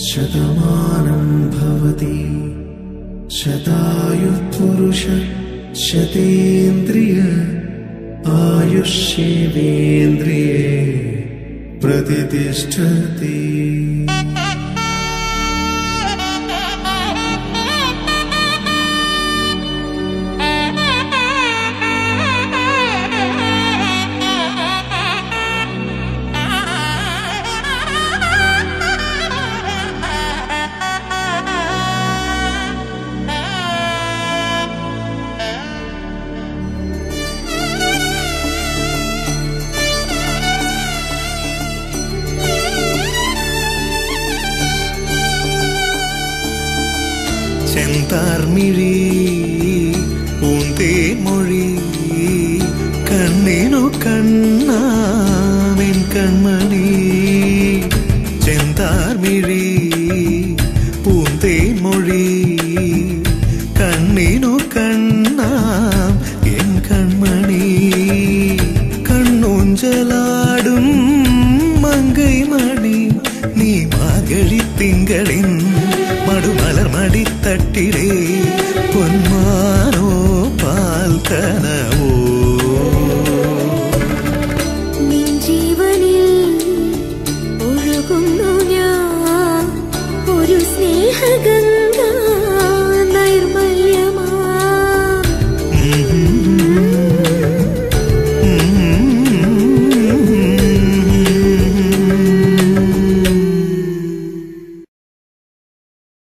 शतमानं भवति शतायुः शतेन्द्रिय आयुष्येवेन्द्रिये प्रतिष्ठति। ചെന്താർമിഴി പൂന്തേൻമൊഴി കണ്ണിനു കണ്ണാമെൻ കൺമണി. ചെന്താർമിഴി പൂന്തേൻമൊഴി കണ്ണിനു കണ്ണാം എൻ കൺമണി. കണ്ണൂഞ്ചലാടും മങ്കൈമണി നീ മാർഗഴി തിങ്കളിൻ മടുമലർ മടിത്തട്ടിലേ പൊന്മാനോ പാൽക്കന